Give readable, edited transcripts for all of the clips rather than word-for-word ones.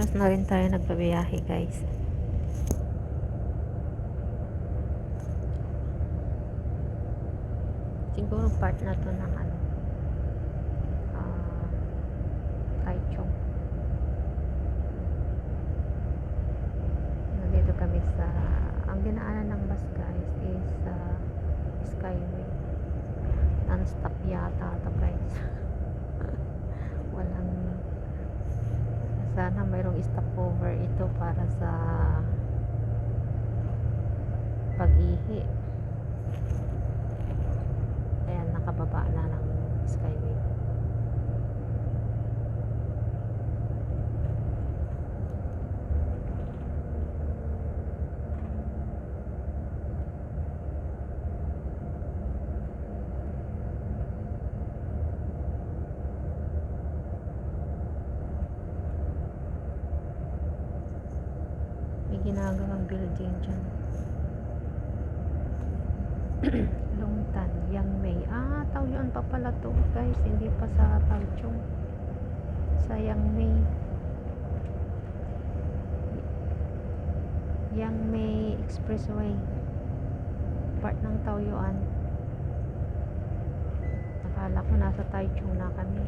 oras na rin tayo nagbabiyahe, guys. Siguro part na to ng ano, Taichung. Nandito kami sa, ang dinaanan ng bus, guys, is Skyway. Non-stop yata to, guys. Walang, sana mayroong stopover ito para sa pag-ihi. Ayan, nakababa na ng Skyway. May ginagawang building dyan. Longtan, Yangmei. Taoyuan pa pala to, guys. Hindi pa sa Taichung. Sa Yangmei. Yangmei Expressway. Part ng Taoyuan. Nakala ko nasa Taichung na kami.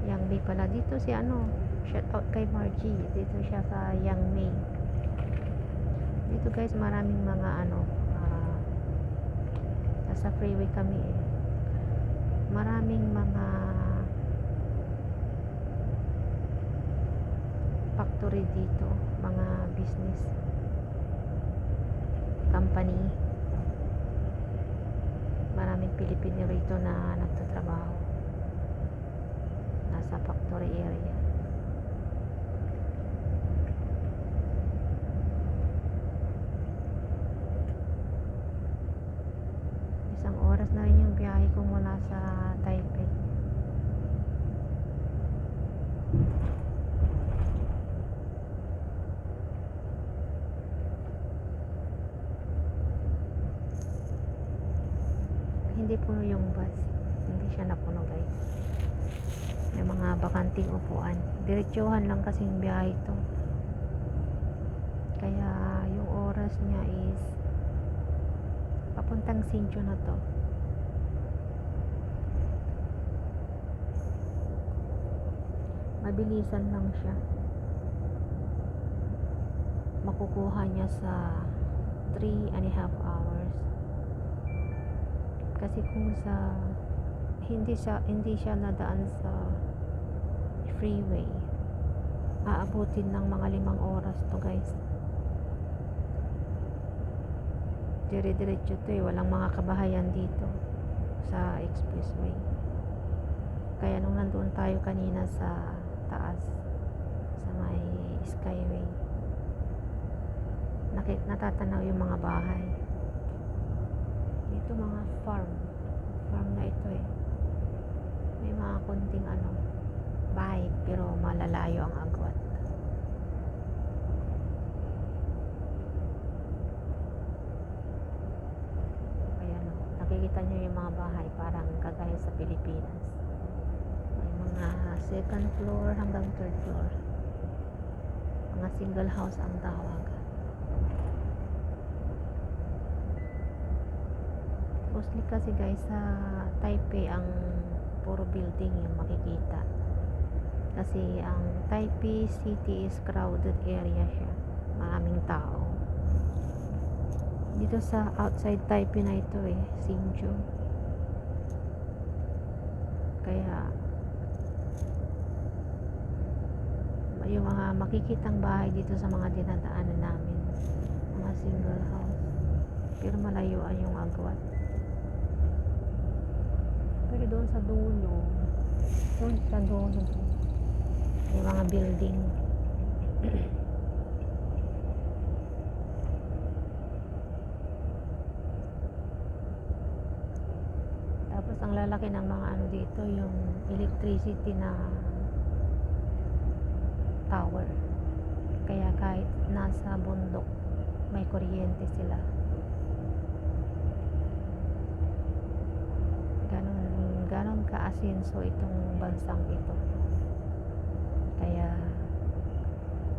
Yangmei pala. Dito si ano, shout out kay Margie. Dito siya sa Yangmei. Dito, guys, maraming mga ano, nasa freeway kami eh. Maraming mga factory dito, mga business company. Maraming Pilipino rito na nagtatrabaho nasa factory area. Isang oras na rin yung biyahe ko mula sa Taipei. Hindi puno yung bus. Hindi siya napuno, guys. May mga bakanting upuan. Diretsuhan lang kasing biyahe ito. Kaya yung oras niya is papuntang Sincho na to. Mabilisan lang siya. Makukuha niya sa 3.5 hours. Kasi kung sa hindi siya nadaan sa freeway, aabutin ng mga 5 oras to, guys. Dire-diretso to eh. Walang mga kabahayan dito sa expressway. Kaya nung nandoon tayo kanina sa taas, sa may Skyway, natatanaw yung mga bahay dito, mga farm na ito eh. May mga konting ano, bahay, pero malalayo ang agwat. Ayan o, nakikita nyo yung mga bahay, parang kagaya sa Pilipinas. May mga second floor hanggang third floor. Mga single house ang tawag. Mostly kasi, guys, sa Taipei ang puro building yung makikita. Kasi ang Taipei City is crowded area siya. Maraming tao. Dito sa outside Taipei na ito eh, Hsinchu. Kaya yung mga makikitang bahay dito sa mga dinadaanan namin, mga single house, pero malayuan yung agwat. Pero doon sa dulo, may mga building. Tapos ang lalaki ng mga ano dito, yung electricity na tower. Kaya kahit nasa bundok, may kuryente sila. Ganon kaasinso itong bansang ito. Kaya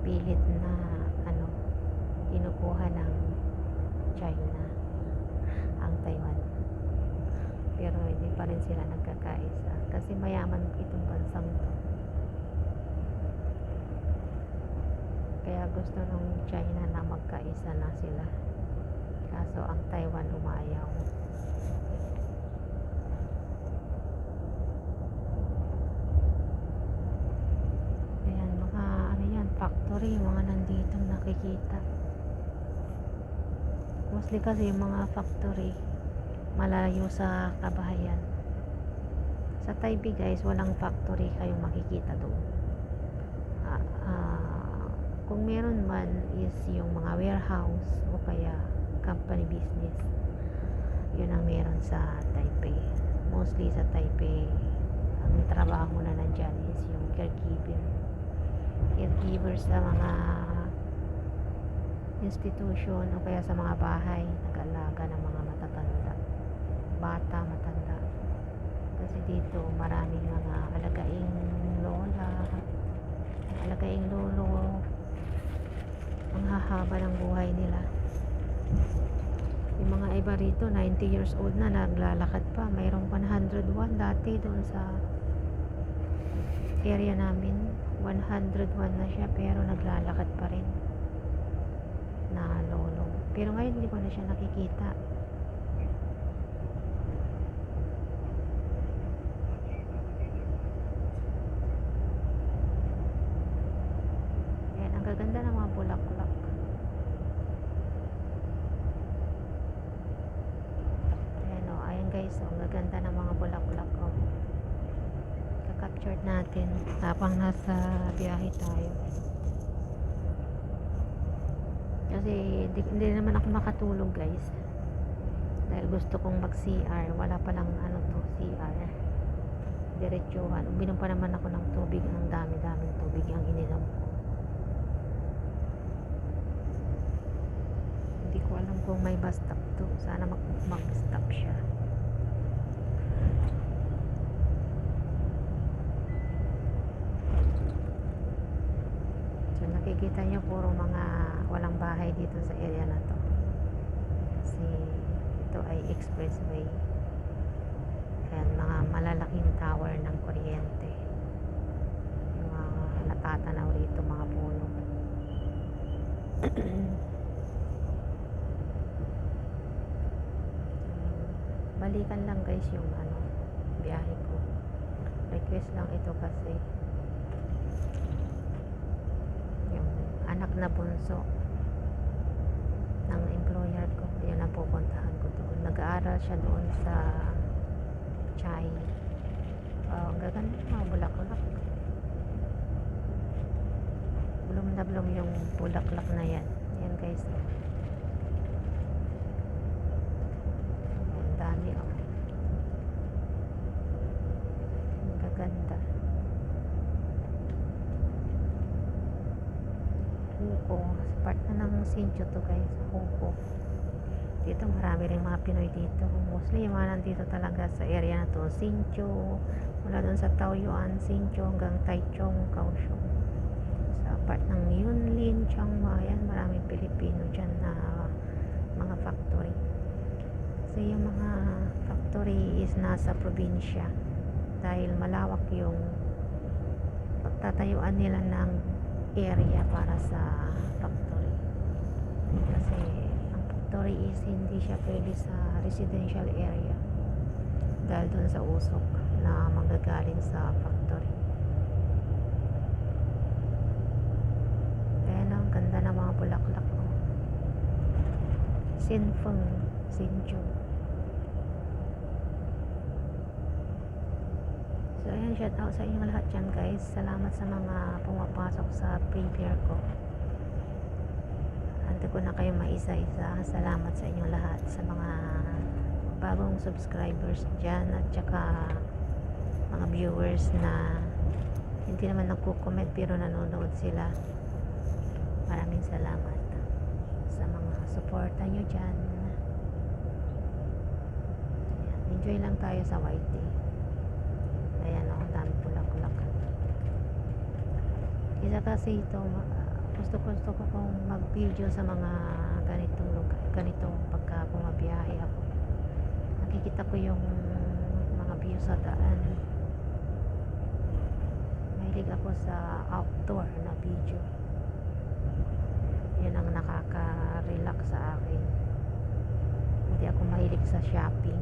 pilit na kinukuha ng China ang Taiwan, pero hindi pa rin sila nagkakaisa kasi mayaman itong bansang to. Kaya gusto ng China na magkaisa na sila, kaso ang Taiwan umayaw. Ayan, mga factory, mga nanditong nakikita. Mostly kasi yung mga factory malayo sa kabahayan. Sa Taipei guys, walang factory kayong makikita doon. Kung meron man is yung mga warehouse o kaya company business. Yun ang meron sa Taipei. Mostly sa Taipei, ang trabaho na nandyan is yung caregiver sa mga institution o kaya sa mga bahay, nag-alaga ng mga matatanda, bata, matanda. Kasi dito maraming mga alagaing lola, alagaing lolo, ang hahaba ng buhay nila. Yung mga iba rito 90 years old na naglalakad pa. Mayroong 101 dati doon sa area namin, 101 na siya pero naglalakad pa rin na lolo. Pero ngayon hindi ko na siya nakikita. Ayan, ang gaganda ng mga bulaklak. Ayan o, ayan guys, ang gaganda ng mga bulaklak o. Captured natin habang nasa biyahe tayo. Kasi hindi naman ako makatulog guys, dahil gusto kong mag CR. Wala pa lang CR, diretsuhan. Uminom pa naman ako ng tubig. Ang dami-daming tubig ang ininom ko. Hindi ko alam kung may bus stop to. Sana mag-stop siya. So nakikita nyo puro mga walang bahay dito sa area na to, kasi ito ay expressway. Ayan, mga malalaking tower ng kuryente, yung mga natatanaw rito, mga puno. Balikan lang guys yung biyahe ko. Request lang ito kasi yung anak na bunso ng employer ko, yun ang pupuntahan ko doon. Nag-aaral siya doon sa Chai. Ang gaganda ng mga bulaklak. Bloom na bloom yung bulaklak na yan. Yan guys. Ang dami oh. Ang gaganda. Huko. Part na ng Sincho to guys. Huko. Dito marami rin mga Pinoy dito. Mostly yung mga nandito talaga sa area na to. Sincho. Mula doon sa Taoyuan, Sincho hanggang Taichung, Kaohsiung. Sa part ng Yunlin, Chiangmai, yan, maraming Pilipino dyan na mga factory. Kasi yung mga factory is nasa probinsya. Dahil malawak yung pagtatayuan nila ng area para sa factory. Kasi ang factory is hindi siya pwede sa residential area dahil dun sa usok na manggagaling sa factory. Kaya ang ganda ng mga bulaklak ko. Sinfeng, Sinjo. So ayan, shout out sa inyong lahat dyan guys. Salamat sa mga pumapasok sa prepare ko. Handa ko na kayo maisa-isa. Salamat sa inyong lahat, sa mga bagong subscribers dyan at saka mga viewers na hindi naman nagko-comment pero nanonood sila. Maraming salamat sa mga suporta nyo dyan. Ayan, enjoy lang tayo sa YT. Ayan o, ang dami bulaklak. Kaya kasi ito, gusto ko kong mag-video sa mga ganitong lugar, ganitong pagka bumabiyahe ako. Nakikita ko yung mga view sa daan. Mahilig ako sa outdoor na video. Yun ang nakaka-relax sa akin. Hindi ako mahilig sa shopping.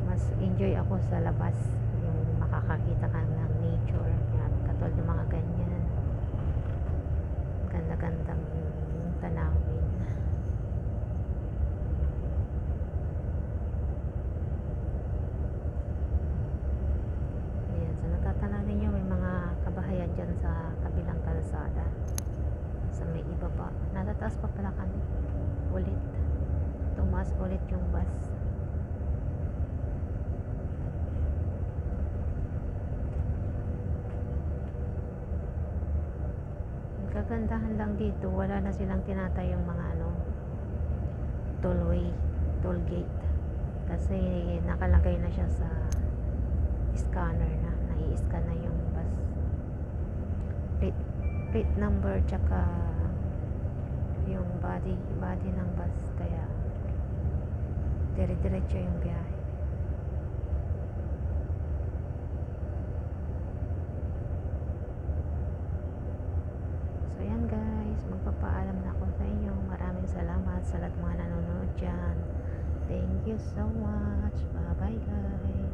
Mas enjoy ako sa labas, yung makakakita ka ng nature. Yan, katulad ng mga ganyan, ganda-gandang tanawin. Ayan, so natatanaw ninyo may mga kabahayan dyan sa kabilang kalsada, sa may ibaba. Nasa taas pa pala kami ulit, tumaas ulit yung bus. Kagandahan lang dito, wala na silang tinatay yung mga toll gate, kasi nakalagay na siya sa scanner na, nai-scan na yung bus plate number tsaka yung body ng bus, kaya dire-diretso yung biyahe. So yan guys, magpapaalam na ako sa inyo. Maraming salamat sa lahat mga nanonood dyan. Thank you so much. Bye bye guys.